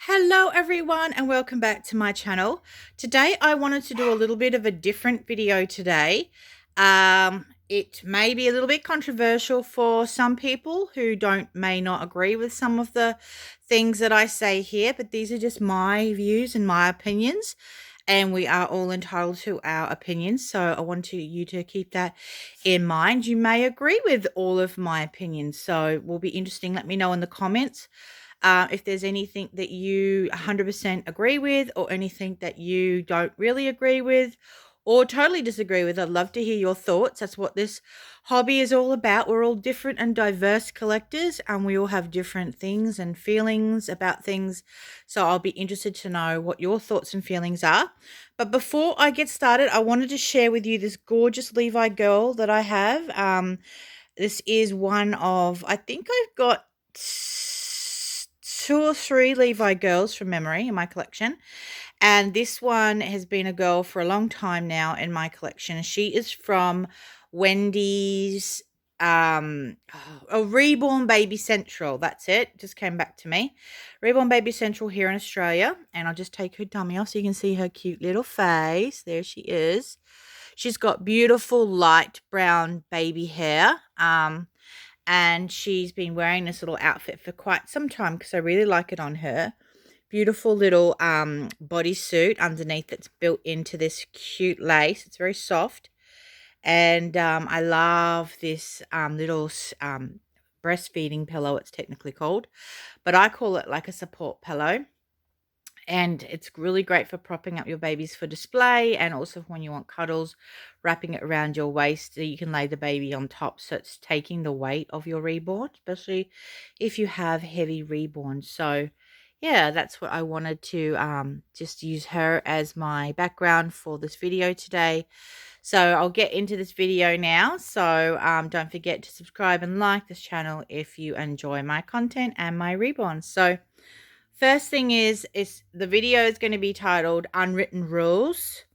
Hello everyone and welcome back to my channel. Today I wanted to do a little bit of a different video today. It may be a little bit controversial for some people who may not agree with some of the things that I say here, but these are just my views and my opinions, and we are all entitled to our opinions. So I want you to keep that in mind. You may agree with all of my opinions, so it will be interesting. Let me know in the comments if there's anything that you 100% agree with or anything that you don't really agree with or totally disagree with. I'd love to hear your thoughts. That's what this hobby is all about. We're all different and diverse collectors, and we all have different things and feelings about things. So I'll be interested to know what your thoughts and feelings are. But before I get started, I wanted to share with you this gorgeous Levi girl that I have. This is one of, I think I've got two or three Levi girls from memory in my collection. And this one has been a girl for a long time now in my collection. She is from Wendy's, Reborn Baby Central. That's it. Just came back to me. Reborn Baby Central here in Australia. And I'll just take her dummy off so you can see her cute little face. There she is. She's got beautiful light brown baby hair. And she's been wearing this little outfit for quite some time because I really like it on her. Beautiful little bodysuit underneath that's built into this cute lace. It's very soft. And I love this little breastfeeding pillow, it's technically called. But I call it like a support pillow. And it's really great for propping up your babies for display, and also when you want cuddles, wrapping it around your waist so you can lay the baby on top, so it's taking the weight of your reborn, especially if you have heavy reborns. So yeah, that's what I wanted to just use her as my background for this video today. So I'll get into this video now. So don't forget to subscribe and like this channel if you enjoy my content and my reborns. So first thing is the video is going to be titled Unwritten Rules,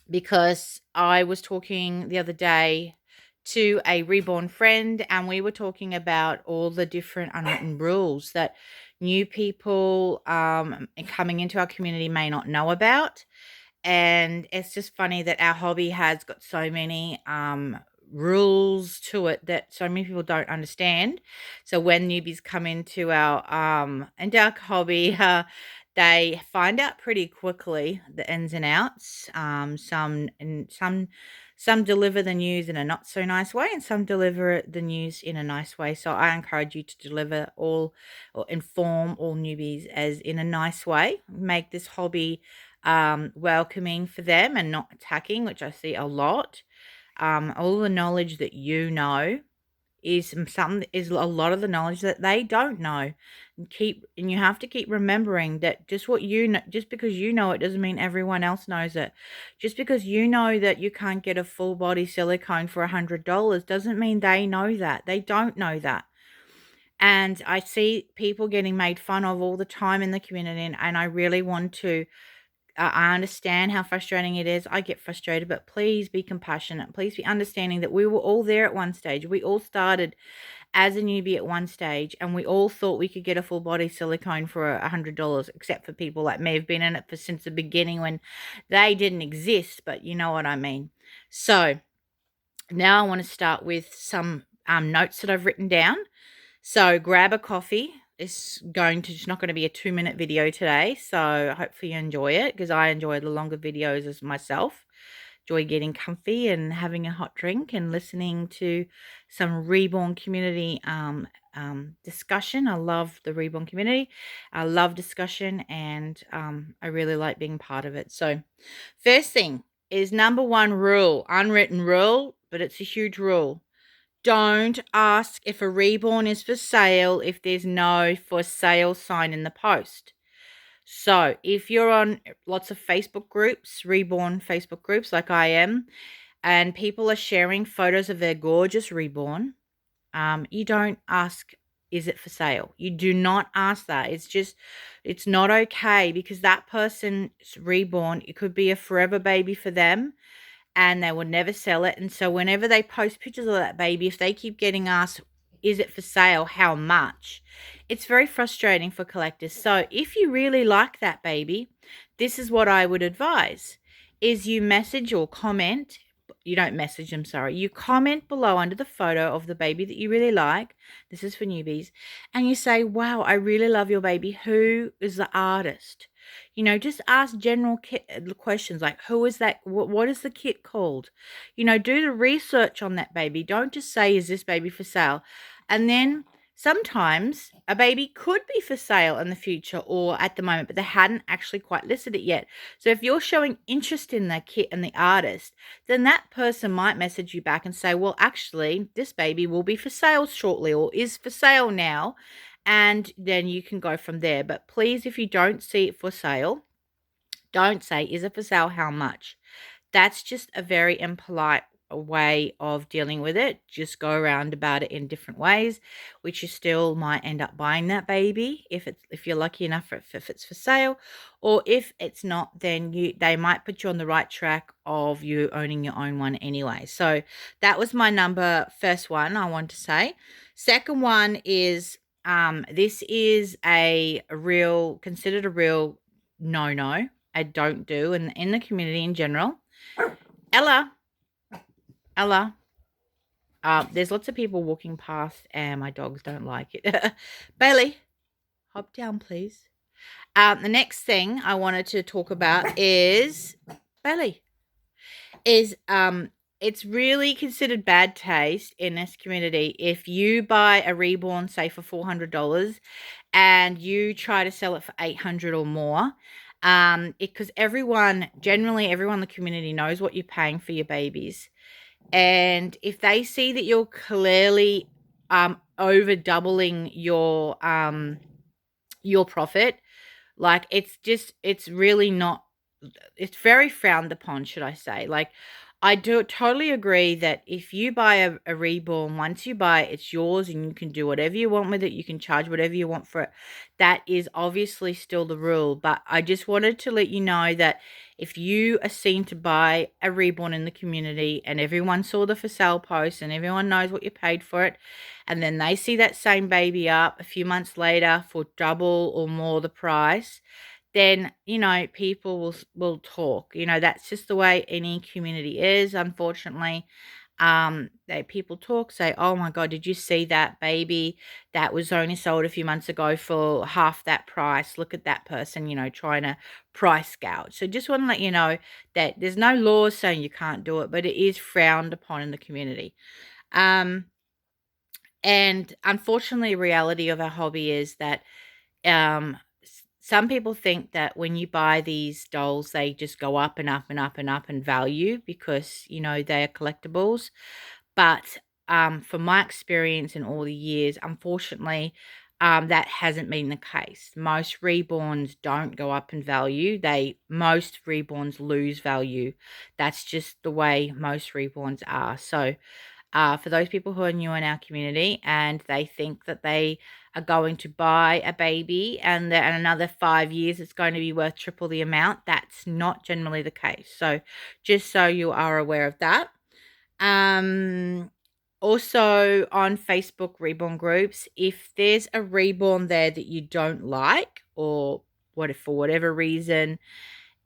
because I was talking the other day to a reborn friend, and we were talking about all the different unwritten rules that new people coming into our community may not know about. And it's just funny that our hobby has got so many rules to it that so many people don't understand. So when newbies come into our hobby, they find out pretty quickly the ins and outs. Some deliver the news in a not so nice way, and some deliver the news in a nice way. So I encourage you to deliver all or inform all newbies as in a nice way. Make this hobby welcoming for them and not attacking, which I see a lot. All the knowledge that you know is a lot of the knowledge that they don't know. And you have to keep remembering that just what you know, just because you know it doesn't mean everyone else knows it. Just because you know that you can't get a full body silicone for $100 doesn't mean they know that. They don't know that. And I see people getting made fun of all the time in the community, and I really want to I understand how frustrating it is. I get frustrated, but please be compassionate. Please be understanding that we were all there at one stage. We all started as a newbie at one stage, and we all thought we could get a full body silicone for $100, except for people that may have been in it since the beginning when they didn't exist, but you know what I mean. So now I want to start with some notes that I've written down. So grab a coffee. It's not going to be a 2-minute video today. So hopefully you enjoy it, because I enjoy the longer videos as myself. Enjoy getting comfy and having a hot drink and listening to some reborn community discussion. I love the reborn community. I love discussion, and I really like being part of it. So first thing is number 1 rule, unwritten rule, but it's a huge rule. Don't ask if a reborn is for sale if there's no for sale sign in the post. So if you're on lots of Facebook groups, reborn Facebook groups like I am, and people are sharing photos of their gorgeous reborn, you don't ask, is it for sale? You do not ask that. It's not okay, because that person's reborn, it could be a forever baby for them, and they will never sell it. And so whenever they post pictures of that baby, if they keep getting asked, is it for sale, how much. It's very frustrating for collectors. So if you really like that baby, this is what I would advise, is you message or comment. You don't message them, sorry. You comment below under the photo of the baby that you really like. This is for newbies. And you say, wow, I really love your baby. Who is the artist? Just ask general questions like, who is that? What is the kit called? Do the research on that baby. Don't just say, is this baby for sale? And then sometimes a baby could be for sale in the future or at the moment, but they hadn't actually quite listed it yet. So if you're showing interest in the kit and the artist, then that person might message you back and say, well, actually, this baby will be for sale shortly or is for sale now. And then you can go from there. But please, if you don't see it for sale, don't say, is it for sale? How much? That's just a very impolite way of dealing with it. Just go around about it in different ways, which you still might end up buying that baby if you're lucky enough if it's for sale, or if it's not, then they might put you on the right track of you owning your own one anyway. So that was my first one I want to say. Second one is this is considered a real no. I don't do in the community in general. Ella. There's lots of people walking past and my dogs don't like it. Bailey, hop down, please. The next thing I wanted to talk about is Bailey. It's really considered bad taste in this community if you buy a reborn, say for $400, and you try to sell it for $800 or more. Because generally everyone in the community knows what you're paying for your babies. And if they see that you're clearly over doubling your profit, like it's really not, it's very frowned upon, should I say. Like, I do totally agree that if you buy a reborn, once you buy it, it's yours and you can do whatever you want with it. You can charge whatever you want for it. That is obviously still the rule. But I just wanted to let you know that if you are seen to buy a reborn in the community and everyone saw the for sale post and everyone knows what you paid for it, and then they see that same baby up a few months later for double or more the price, then, people will talk. That's just the way any community is, unfortunately. People talk, say, oh my God, did you see that baby that was only sold a few months ago for half that price? Look at that person, trying to price gouge. So just want to let you know that there's no laws saying you can't do it, but it is frowned upon in the community. And unfortunately, the reality of our hobby is that some people think that when you buy these dolls, they just go up and up and up and up in value because, they are collectibles. But from my experience in all the years, unfortunately, that hasn't been the case. Most reborns don't go up in value. Most reborns lose value. That's just the way most reborns are. So for those people who are new in our community and they think that they are going to buy a baby and that in another 5 years it's going to be worth triple the amount, that's not generally the case. So just so you are aware of that. Also on Facebook reborn groups, if there's a reborn there that you don't like, or for whatever reason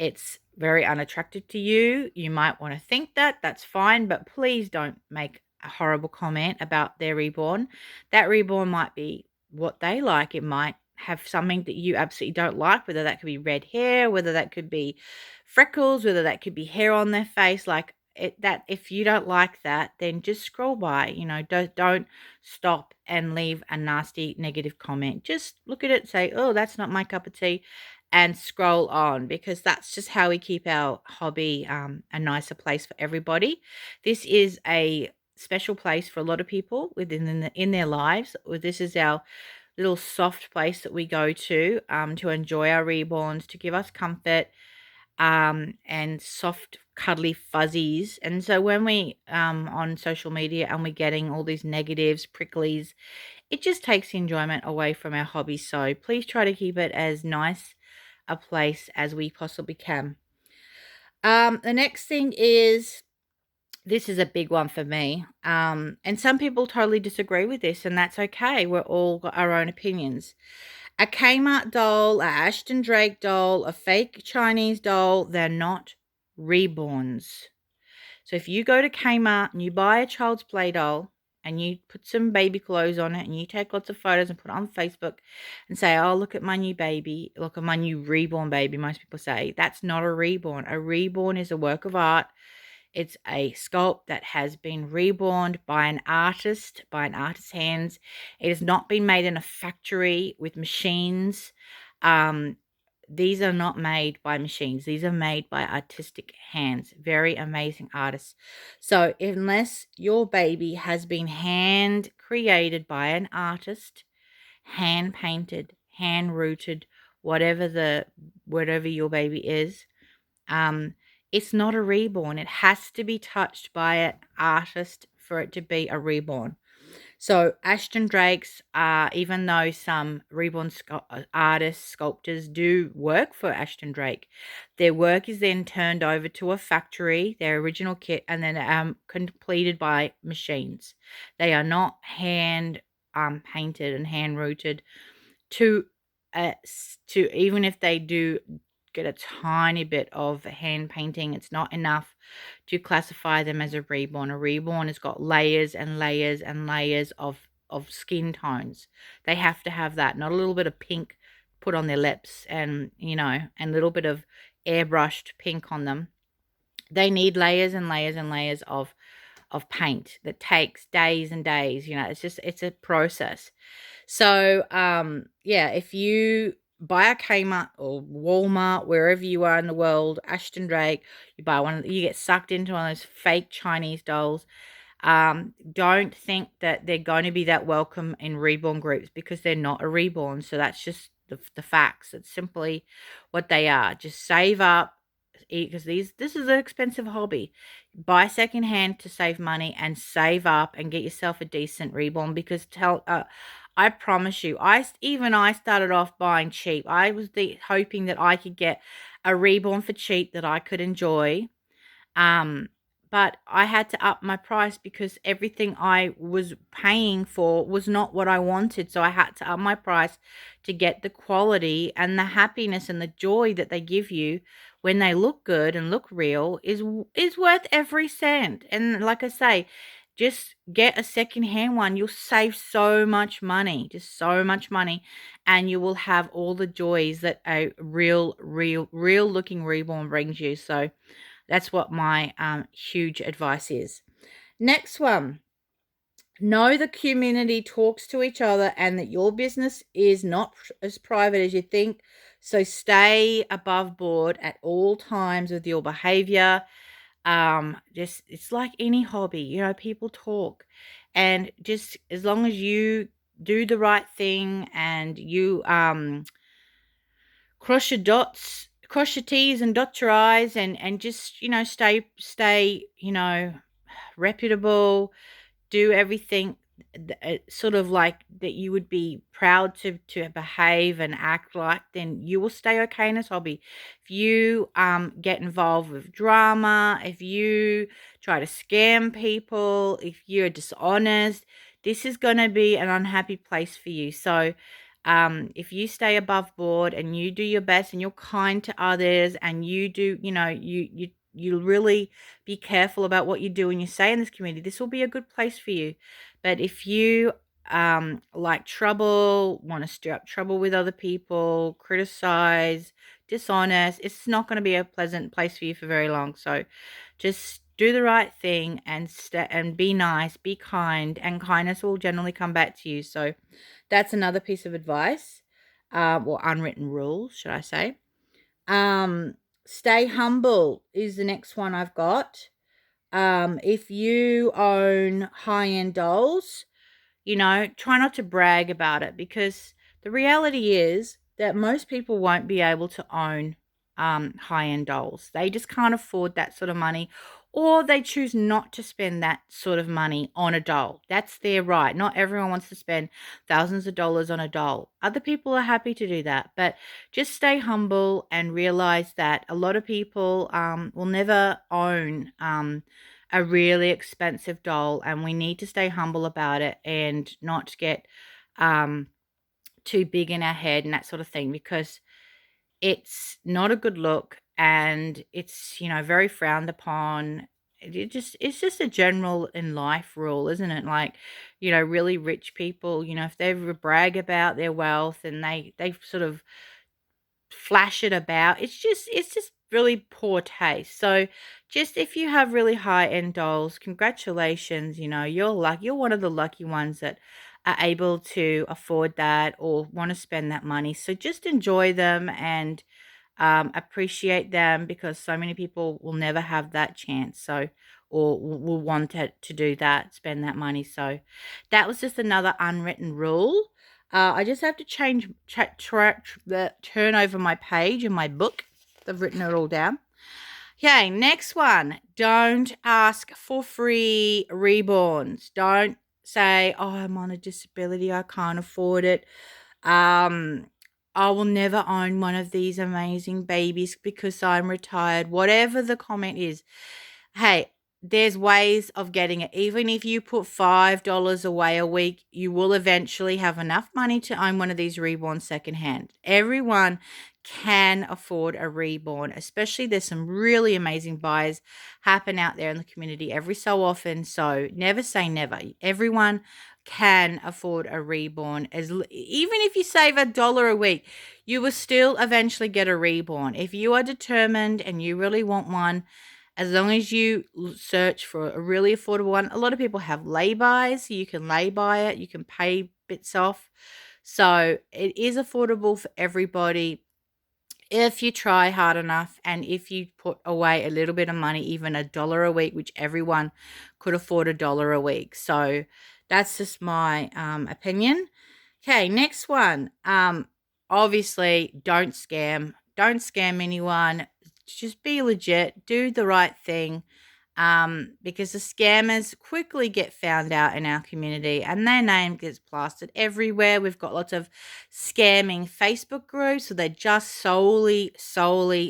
it's very unattractive to you, you might want to think that. That's fine, but please don't make a horrible comment about their reborn. That reborn might be what they like. It might have something that you absolutely don't like, whether that could be red hair, whether that could be freckles, whether that could be hair on their face. Like that, if you don't like that, then just scroll by. Don't stop and leave a nasty negative comment. Just look at it, say, oh, that's not my cup of tea, and scroll on, because that's just how we keep our hobby a nicer place for everybody. This is a special place for a lot of people in their lives. This is our little soft place that we go to enjoy our reborns, to give us comfort and soft cuddly fuzzies. And so when we on social media and we're getting all these negatives, pricklies, it just takes the enjoyment away from our hobby. So please try to keep it as nice a place as we possibly can. The next thing is This is a big one for me. And some people totally disagree with this, and that's okay. We're all got our own opinions. A Kmart doll, a Ashton Drake doll, a fake Chinese doll, they're not reborns. So if you go to Kmart and you buy a child's play doll and you put some baby clothes on it and you take lots of photos and put it on Facebook and say, oh, look at my new baby, look at my new reborn baby, most people say, that's not a reborn. A reborn is a work of art. It's a sculpt that has been reborn by an artist, by an artist's hands. It has not been made in a factory with machines. Um, these are not made by machines. These are made by artistic hands. Very amazing artists. So unless your baby has been hand created by an artist, hand painted, hand rooted, whatever your baby is, um, it's not a reborn. It has to be touched by an artist for it to be a reborn. So Ashton Drake's, even though some reborn artists, sculptors do work for Ashton Drake, their work is then turned over to a factory, their original kit, and then completed by machines. They are not hand painted and hand rooted to even if they do get a tiny bit of hand painting, it's not enough to classify them as a reborn. A reborn has got layers and layers and layers of skin tones. They have to have that, not a little bit of pink put on their lips and, and a little bit of airbrushed pink on them. They need layers and layers and layers of paint that takes days and days. It's a process. So, yeah, if you buy a Kmart or Walmart, wherever you are in the world, Ashton Drake, you buy one, you get sucked into one of those fake Chinese dolls. Don't think that they're going to be that welcome in reborn groups because they're not a reborn. So that's just the facts. It's simply what they are. Just save up because this is an expensive hobby. Buy secondhand to save money and save up and get yourself a decent reborn because I promise you, I started off buying cheap. I was hoping that I could get a reborn for cheap that I could enjoy. But I had to up my price because everything I was paying for was not what I wanted. So I had to up my price to get the quality and the happiness and the joy that they give you when they look good and look real is worth every cent. And like I say, just get a secondhand one. You'll save so much money, just so much money, and you will have all the joys that a real looking reborn brings you. So that's what my huge advice is. Next one. Know the community talks to each other and that your business is not as private as you think. So stay above board at all times with your behavior. Just it's like any hobby, people talk. And just as long as you do the right thing and you cross your dots, cross your T's and dot your I's and just, stay, reputable, do everything sort of like that you would be proud to behave and act like, then you will stay okay in this hobby. If you get involved with drama, if you try to scam people, if you're dishonest, this is going to be an unhappy place for you. So if you stay above board and you do your best and you're kind to others and you do, you really be careful about what you do and you say in this community, this will be a good place for you. But if you like trouble, want to stir up trouble with other people, criticize, dishonest, it's not going to be a pleasant place for you for very long. So just do the right thing and be nice, be kind, and kindness will generally come back to you. So that's another piece of advice, or unwritten rules, should I say. Stay humble is the next one I've got. If you own high-end dolls, try not to brag about it because the reality is that most people won't be able to own high-end dolls. They just can't afford that sort of money, or they choose not to spend that sort of money on a doll. That's their right. Not everyone wants to spend thousands of dollars on a doll. Other people are happy to do that, but just stay humble and realize that a lot of people will never own a really expensive doll, and we need to stay humble about it and not get um, too big in our head and that sort of thing, because it's not a good look, and it's, very frowned upon. It's just a general in life rule, isn't it? Like, really rich people, if they brag about their wealth and they sort of flash it about, it's just really poor taste. So just if you have really high-end dolls, congratulations, you're one of the lucky ones that are able to afford that or want to spend that money. So just enjoy them and appreciate them, because so many people will never have that chance. So, or will want to do that, spend that money. So, that was just another unwritten rule. I just have to turn over my page in my book. I've written it all down. Okay, next one. Don't ask for free reborns. Don't say, "Oh, I'm on a disability. I can't afford it. Um, I will never own one of these amazing babies because I'm retired." Whatever the comment is, hey, there's ways of getting it. Even if you put $5 away a week, you will eventually have enough money to own one of these reborn secondhand. Everyone can afford a reborn, especially there's some really amazing buys happen out there in the community every so often. So never say never. Everyone can afford a reborn. Even if you save $1 a week, you will still eventually get a reborn. If you are determined and you really want one, as long as you search for a really affordable one. A lot of people have lay-bys, so you can lay-by it, you can pay bits off. So it is affordable for everybody if you try hard enough, and if you put away a little bit of money, even $1 a week, which everyone could afford $1 a week. So that's just my opinion. Okay, next one. Obviously, don't scam. Don't scam anyone. Just be legit. Do the right thing. Because the scammers quickly get found out in our community and their name gets plastered everywhere. We've got lots of scamming Facebook groups, so they're just solely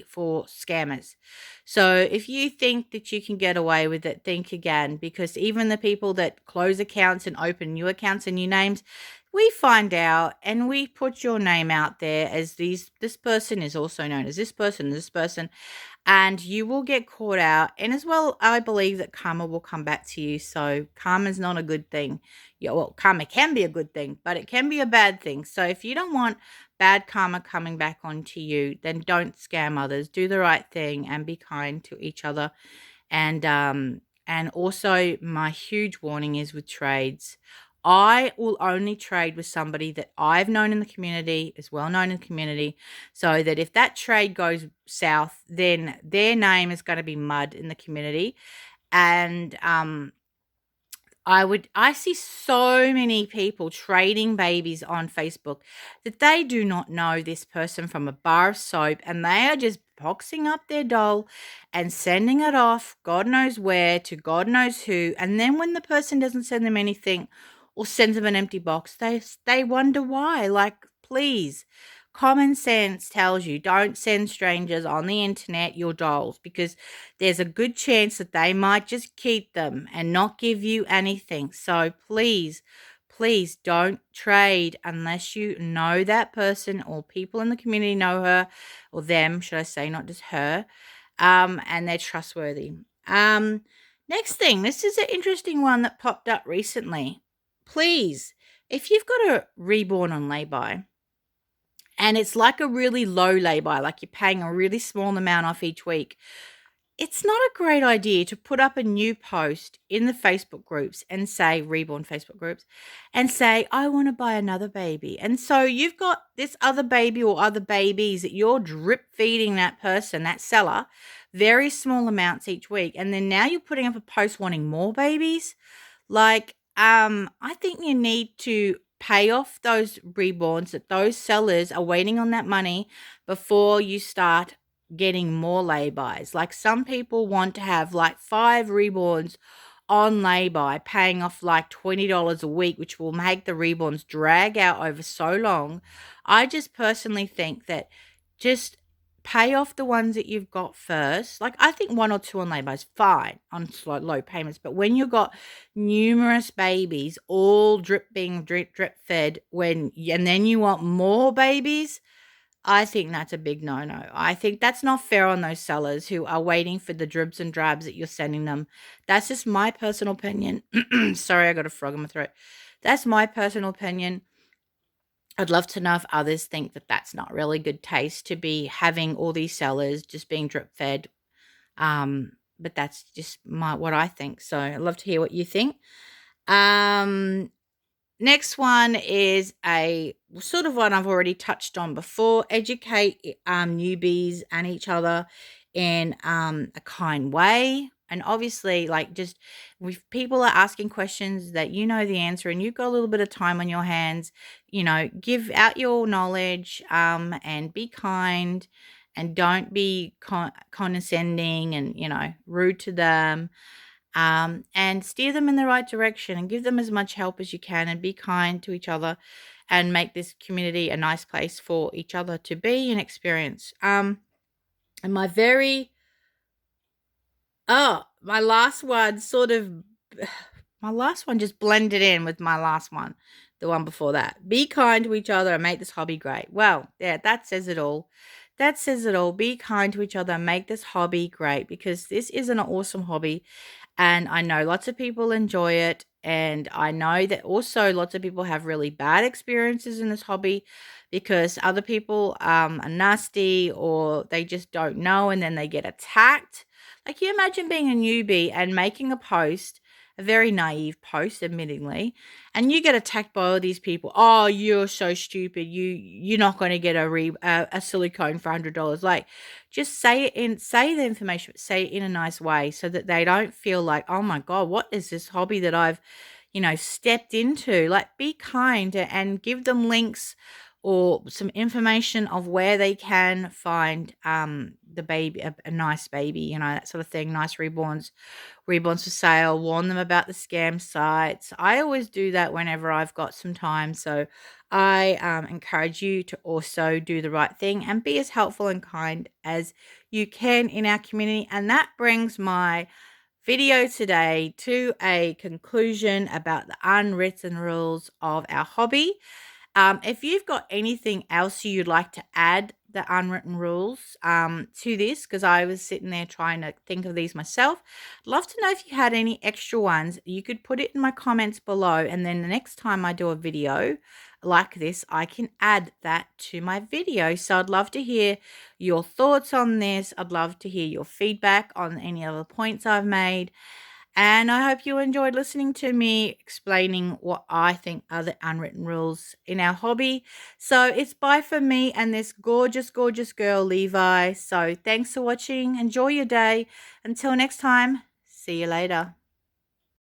for scammers. So if you think that you can get away with it, think again, because even the people that close accounts and open new accounts and new names, we find out and we put your name out there as this person is also known as this person, and you will get caught out. And as well, I believe that karma will come back to you. So karma is not a good thing. Yeah, well, karma can be a good thing, but it can be a bad thing. So if you don't want bad karma coming back onto you, then don't scam others. Do the right thing and be kind to each other. And also my huge warning is with trades. I will only trade with somebody that I've known in the community, is well known in the community, so that if that trade goes south, then their name is going to be mud in the community. And I see so many people trading babies on Facebook that they do not know this person from a bar of soap, and they are just boxing up their doll and sending it off God knows where to God knows who. And then when the person doesn't send them anything or sends them an empty box, they wonder why. Like, please, common sense tells you don't send strangers on the internet your dolls, because there's a good chance that they might just keep them and not give you anything. So please don't trade unless you know that person or people in the community know her, or them, should I say, not just her, and they're trustworthy. Um, Next thing, this is an interesting one that popped up recently. Please, if you've got a reborn on lay-by, and it's like a really low lay-by, like you're paying a really small amount off each week, it's not a great idea to put up a new post in the Facebook groups and say, reborn Facebook groups, and say, I want to buy another baby. And so you've got this other baby or other babies that you're drip feeding that person, that seller, very small amounts each week. And then now you're putting up a post wanting more babies. Like, I think you need to pay off those reborns that those sellers are waiting on that money before you start getting more laybys. Like, some people want to have like 5 reborns on lay-by, paying off like $20 a week, which will make the reborns drag out over so long. I just personally think that just pay off the ones that you've got first. Like, I think 1 or 2 on labour is fine on low payments, but when you've got numerous babies all being drip fed and then you want more babies, I think that's a big no-no. I think that's not fair on those sellers who are waiting for the dribs and drabs that you're sending them. That's just my personal opinion. Sorry, I got a frog in my throat. That's my personal opinion. I'd love to know if others think that that's not really good taste to be having all these sellers just being drip fed. But that's just what I think. So I'd love to hear what you think. Um, Next one is a sort of one I've already touched on before. Educate newbies and each other in a kind way. And obviously, like, just if people are asking questions that you know the answer and you've got a little bit of time on your hands, give out your knowledge, and be kind, and don't be condescending and, rude to them, and steer them in the right direction and give them as much help as you can, and be kind to each other and make this community a nice place for each other to be and experience. And my last one my last one just blended in with my last one, the one before that. Be kind to each other and make this hobby great. Well, yeah, that says it all. That says it all. Be kind to each other and make this hobby great, because this is an awesome hobby. And I know lots of people enjoy it. And I know that also lots of people have really bad experiences in this hobby because other people are nasty, or they just don't know, and then they get attacked. Like, you imagine being a newbie and making a post, a very naive post, admittingly, and you get attacked by all these people. Oh, you're so stupid. You're not going to get a silicone for $100. Like, just say the information, say it in a nice way, so that they don't feel like, oh my God, what is this hobby that I've, stepped into? Like, be kind and give them links or some information of where they can find the baby, a nice baby, that sort of thing, nice reborns for sale, warn them about the scam sites. I always do that whenever I've got some time. So I encourage you to also do the right thing and be as helpful and kind as you can in our community. And that brings my video today to a conclusion about the unwritten rules of our hobby. If you've got anything else you'd like to add the unwritten rules to this, because I was sitting there trying to think of these myself, I'd love to know if you had any extra ones. You could put it in my comments below, and then the next time I do a video like this, I can add that to my video. So I'd love to hear your thoughts on this. I'd love to hear your feedback on any other points I've made. And I hope you enjoyed listening to me explaining what I think are the unwritten rules in our hobby. So it's bye from me and this gorgeous, gorgeous girl, Levi. So thanks for watching. Enjoy your day. Until next time, see you later.